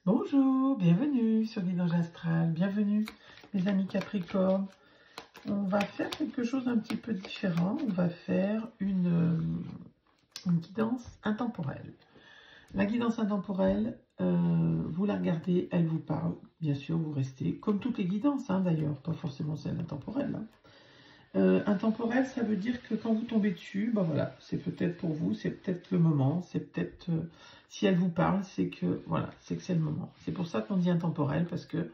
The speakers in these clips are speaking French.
Bonjour, bienvenue sur Guidage Astral, bienvenue mes amis Capricorne. On va faire quelque chose d'un petit peu différent, on va faire une guidance intemporelle. La guidance intemporelle, vous la regardez, elle vous parle, bien sûr vous restez, comme toutes les guidances d'ailleurs, pas forcément celle intemporelle. Intemporel, ça veut dire que quand vous tombez dessus, ben voilà, c'est peut-être pour vous, c'est peut-être le moment, c'est peut-être, si elle vous parle, c'est que voilà, c'est le moment. C'est pour ça qu'on dit intemporel, parce que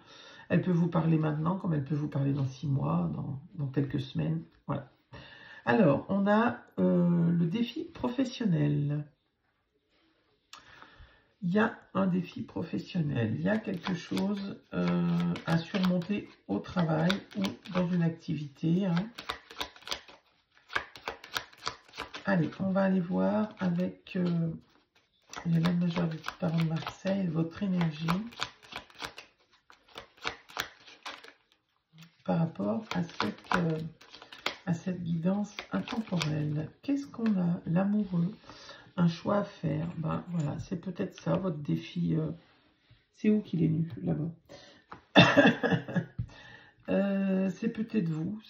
elle peut vous parler maintenant, comme elle peut vous parler dans 6 mois, dans quelques semaines, voilà. Alors, on a le défi professionnel. Il y a un défi professionnel, il y a quelque chose à surmonter au travail ou dans une activité, Allez, on va aller voir avec les maîtres majeurs du Tarot de Marseille, votre énergie par rapport à cette guidance intemporelle. Qu'est-ce qu'on a? L'amoureux, un choix à faire. Ben voilà, c'est peut-être ça, votre défi. C'est où qu'il est nu? Là-bas. C'est peut-être vous,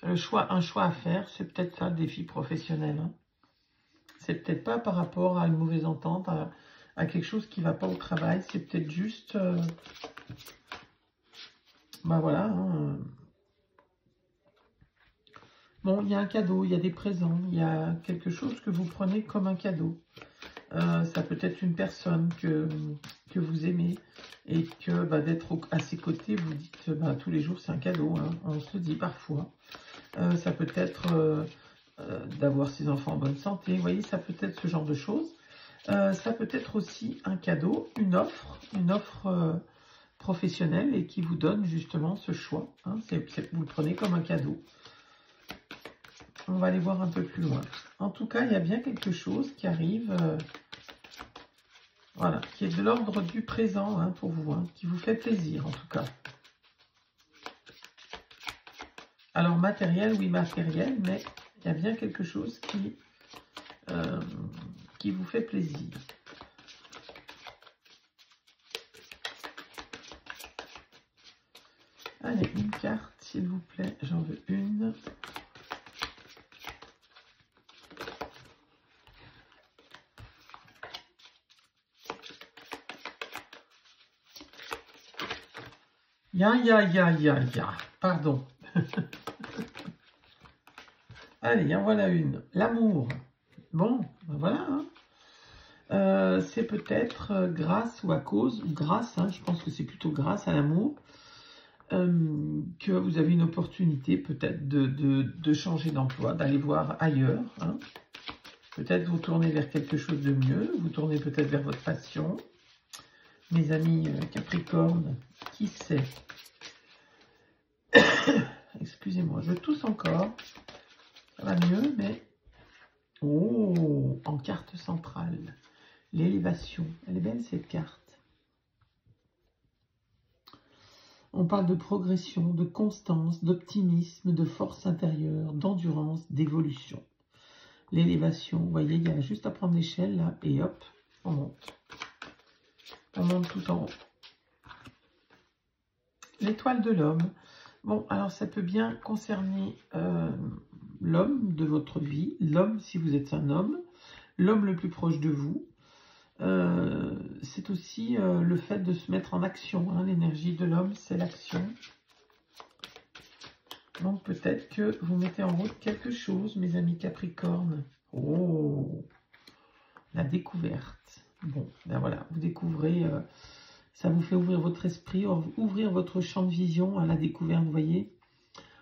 un choix à faire, c'est peut-être ça le défi professionnel. C'est peut-être pas par rapport à une mauvaise entente, à quelque chose qui ne va pas au travail, c'est peut-être juste, ben voilà. Bon, il y a un cadeau, il y a des présents, il y a quelque chose que vous prenez comme un cadeau. Ça peut être une personne que vous aimez et que d'être à ses côtés, vous dites tous les jours c'est un cadeau, on se le dit parfois. Ça peut être d'avoir ses enfants en bonne santé, vous voyez, ça peut être ce genre de choses. Ça peut être aussi un cadeau, une offre professionnelle et qui vous donne justement ce choix. Vous le prenez comme un cadeau. On va aller voir un peu plus loin. En tout cas, il y a bien quelque chose qui arrive, voilà, qui est de l'ordre du présent pour vous, qui vous fait plaisir en tout cas. Alors matériel, oui matériel, mais il y a bien quelque chose qui vous fait plaisir. Allez, une carte, s'il vous plaît, j'en veux une. Ya, pardon. Allez, en voilà une. L'amour. Bon, ben voilà. C'est peut-être grâce ou à cause, ou grâce, je pense que c'est plutôt grâce à l'amour, que vous avez une opportunité peut-être de changer d'emploi, d'aller voir ailleurs. Peut-être vous tournez vers quelque chose de mieux, vous tournez peut-être vers votre passion. Mes amis Capricorne, qui sait? Excusez-moi, je tousse encore. Ça va mieux, mais... Oh, en carte centrale. L'élévation. Elle est belle, cette carte. On parle de progression, de constance, d'optimisme, de force intérieure, d'endurance, d'évolution. L'élévation, vous voyez, il y a juste à prendre l'échelle, là, et hop, on monte. On monte tout en haut. L'étoile de l'homme. Bon, alors ça peut bien concerner l'homme de votre vie, l'homme si vous êtes un homme, l'homme le plus proche de vous. C'est aussi le fait de se mettre en action. L'énergie de l'homme, c'est l'action. Donc peut-être que vous mettez en route quelque chose, mes amis Capricorne. Oh, la découverte. Bon, ben voilà, vous découvrez... ça vous fait ouvrir votre esprit, ouvrir votre champ de vision à la découverte, vous voyez.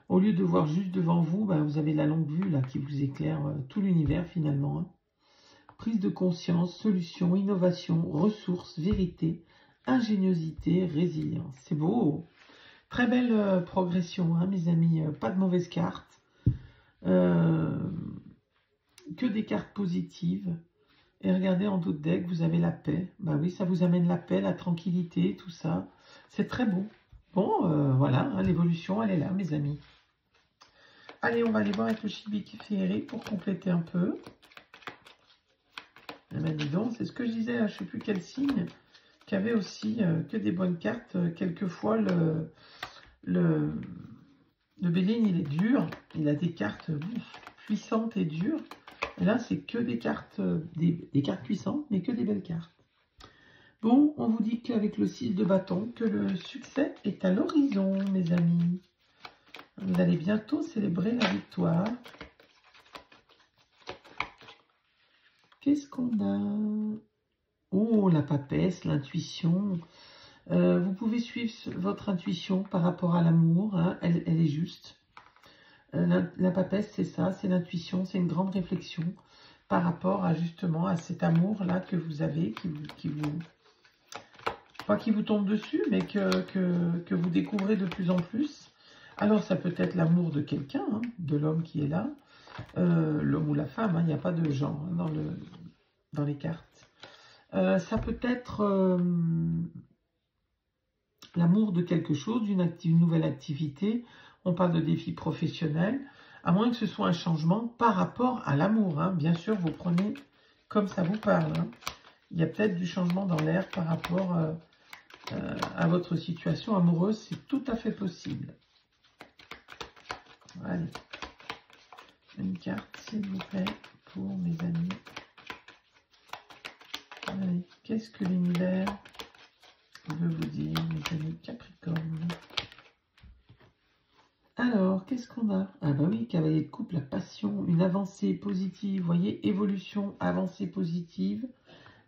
Au lieu de voir juste devant vous, vous avez la longue vue là qui vous éclaire tout l'univers finalement. Prise de conscience, solution, innovation, ressources, vérité, ingéniosité, résilience. C'est beau. Très belle progression, mes amis. Pas de mauvaises cartes. Que des cartes positives. Et regardez, en dos de deck, vous avez la paix. Bah oui, ça vous amène la paix, la tranquillité, tout ça. C'est très beau. Bon, voilà, l'évolution, elle est là, mes amis. Allez, on va aller voir avec le chibique féerique pour compléter un peu. Eh ben, dis donc, c'est ce que je disais à je ne sais plus quel signe, qui avait aussi que des bonnes cartes. Quelquefois, le Bélier, il est dur. Il a des cartes puissantes et dures. Et là, c'est que des cartes, des cartes puissantes, mais que des belles cartes. Bon, on vous dit qu'avec le 6 de bâton, que le succès est à l'horizon, mes amis. Vous allez bientôt célébrer la victoire. Qu'est-ce qu'on a? Oh, la papesse, l'intuition. Vous pouvez suivre votre intuition par rapport à l'amour. Hein, elle est juste. La papesse, c'est ça, c'est l'intuition, c'est une grande réflexion par rapport à justement à cet amour-là que vous avez, pas qui vous tombe dessus, mais que vous découvrez de plus en plus. Alors, ça peut être l'amour de quelqu'un, hein, de l'homme qui est là, l'homme ou la femme, hein, il n'y a pas de genre hein, dans les cartes. Ça peut être l'amour de quelque chose, une nouvelle activité. On parle de défis professionnels, à moins que ce soit un changement par rapport à l'amour. Hein. Bien sûr, vous prenez comme ça vous parle. Hein. Il y a peut-être du changement dans l'air par rapport à votre situation amoureuse. C'est tout à fait possible. Allez, une carte, s'il vous plaît, pour mes amis. Allez, qu'est-ce que l'univers veut vous dire, mes amis Capricorne? Alors, qu'est-ce qu'on a? Ah bah oui, cavalier de coupe, la passion, une avancée positive. Vous voyez, évolution, avancée positive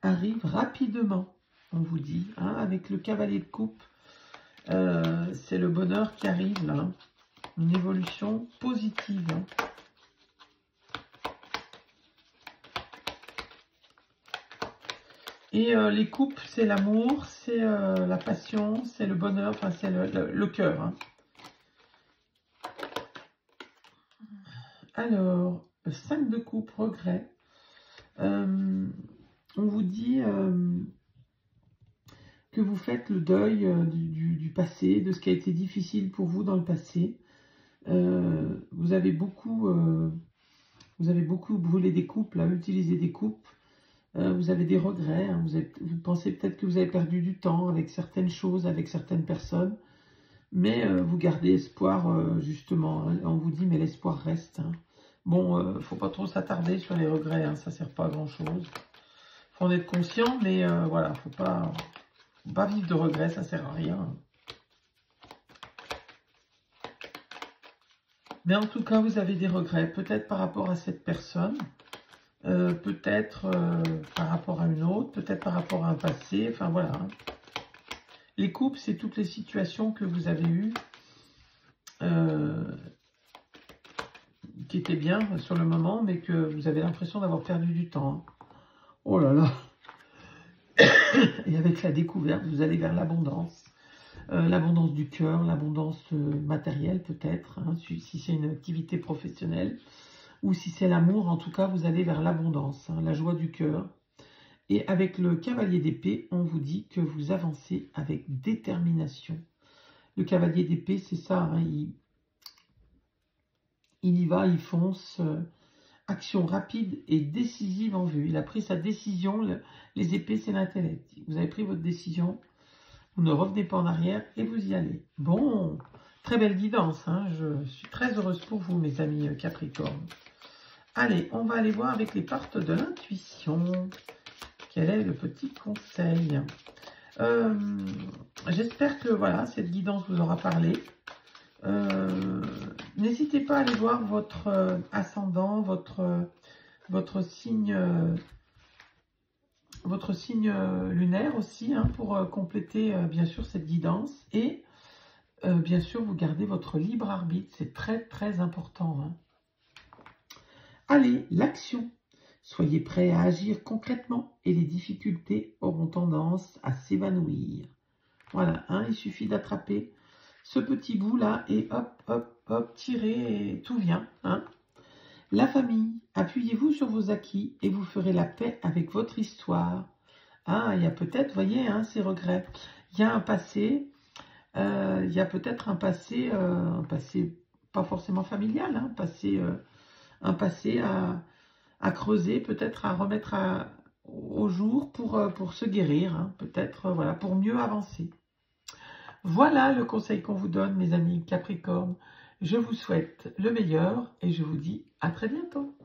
arrive rapidement, on vous dit. Hein, avec le cavalier de coupe, c'est le bonheur qui arrive là. Hein, une évolution positive. Hein. Et les coupes, c'est l'amour, c'est la passion, c'est le bonheur, enfin c'est le cœur. Hein. Alors, le 5 de coupe, regret. On vous dit que vous faites le deuil du passé, de ce qui a été difficile pour vous dans le passé. Vous avez beaucoup brûlé des coupes, là, utilisé des coupes. Vous avez des regrets. Hein, vous pensez peut-être que vous avez perdu du temps avec certaines choses, avec certaines personnes. Mais vous gardez espoir, justement. Hein, on vous dit, mais l'espoir reste. Hein. Bon, faut pas trop s'attarder sur les regrets, hein, ça sert pas à grand chose. Faut en être conscient, mais voilà, faut pas vivre de regrets, ça sert à rien. Mais en tout cas, vous avez des regrets, peut-être par rapport à cette personne, peut-être par rapport à une autre, peut-être par rapport à un passé, enfin voilà. Hein. Les coupes, c'est toutes les situations que vous avez eues, qui étaient bien sur le moment, mais que vous avez l'impression d'avoir perdu du temps. Hein. Oh là là. Et avec la découverte, vous allez vers l'abondance. L'abondance du cœur, l'abondance matérielle peut-être, hein, si c'est une activité professionnelle, ou si c'est l'amour, en tout cas, vous allez vers l'abondance, hein, la joie du cœur. Et avec le cavalier d'épée, on vous dit que vous avancez avec détermination. Le cavalier d'épée, c'est ça, hein, il y va, il fonce, action rapide et décisive en vue. Il a pris sa décision, les épées, c'est l'intellect. Vous avez pris votre décision, vous ne revenez pas en arrière et vous y allez. Bon, très belle guidance, hein, je suis très heureuse pour vous, mes amis Capricorne. Allez, on va aller voir avec les cartes de l'intuition. Quel est le petit conseil? J'espère que voilà, cette guidance vous aura parlé. N'hésitez pas à aller voir votre ascendant, votre signe lunaire aussi, hein, pour compléter bien sûr cette guidance. Et bien sûr, vous gardez votre libre arbitre, c'est très très important. Hein. Allez, l'action. Soyez prêts à agir concrètement et les difficultés auront tendance à s'évanouir. Voilà, hein, il suffit d'attraper ce petit bout là et hop, hop, hop, tirer et tout vient. Hein. La famille, appuyez-vous sur vos acquis et vous ferez la paix avec votre histoire. Ah, il y a peut-être, voyez, hein, ces regrets. Il y a un passé, il y a peut-être un passé pas forcément familial, hein, un passé à creuser, peut-être à remettre au jour pour se guérir, hein, peut-être voilà, pour mieux avancer. Voilà le conseil qu'on vous donne, mes amis Capricorne. Je vous souhaite le meilleur et je vous dis à très bientôt.